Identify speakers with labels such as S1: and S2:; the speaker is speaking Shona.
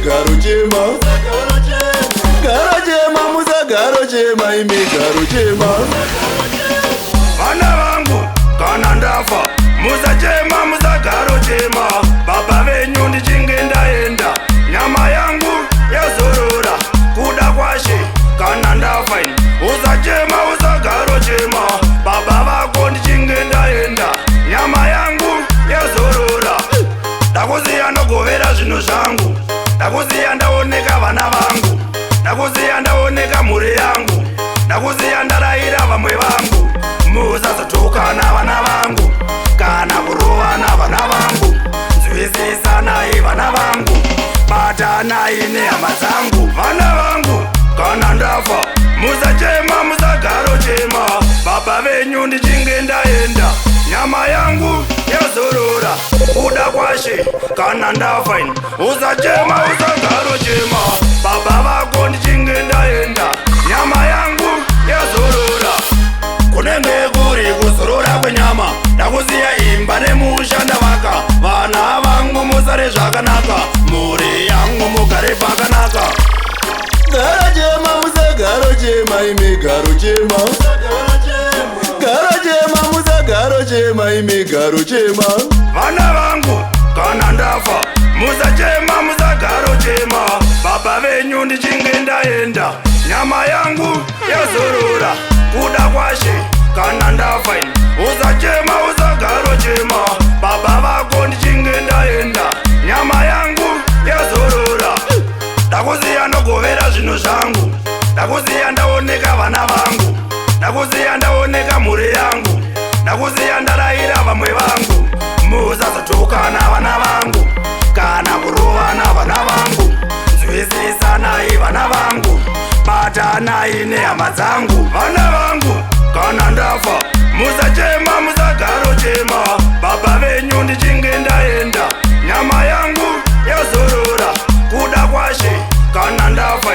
S1: garo chema. Garo chema, musa garo chema, imi garo chema.
S2: Vana vangu kana ndafa musa chema, musa garo chema. Baba venyu ndichinge ndaenda, nyama yangu yazorora kuda kwashe kana ndafa. Usa chema, usa garo chema. Baba vako ndichinge ndaenda, nyama yangu yazorora. Ndakuziya ndogovera zvinhu zvangu, ndakuziya ndaoneka vana vangu, ndakuziya ndaoneka mhuri yangu, ndakuziya ndarayira vamwe vangu. Musazotukana vana vangu kana kurovana vana vangu. Nzwisisanai vana vangu, batanai nehama dzangu. Vana vangu kana ndafa musachema, musagaro chema. Baba venyu ndichinge ndaenda, nyama yangu yazorora kuda kwashe kana ndafa. Usachema, usagaro chema. Baba vako ndichinge ndaenda, nyama yangu yazorora. Kunenge kuri kuzorora kwenyama, ndakuziya imba nemusha ndavaka. Vana vangu musare zvakanaka, mhuri yangu mugare pakanaka.
S1: Garo chema, musa garo chema, imi garo chema. Garo chema, musa garo chema, imi garo chema.
S2: Vana vangu kana ndafa musachema, musagaro chema. Baba venyu ndichinge ndaenda, nyama yangu yazorora kuda kwashe kana ndafa. Usachema, usagaro chema. Baba vako ndichinge ndaenda, nyama yangu yazorora. Ndakuziya ndogovera zvinhu zvangu, ndakuziya ndaoneka vana vangu, ndakuziya ndaoneka mhuri yangu, ndakuziya ndarayira vamwe vangu. Musazotukana vana vangu kana kurovana vana vangu. Nzwisisanai vana vangu, batanai nehama dzangu. Vana vangu kana ndafa musachema, musagaro chema. Baba venyu ndichinge ndaenda, nyama yangu yazorora kuda kwashe kana ndafa.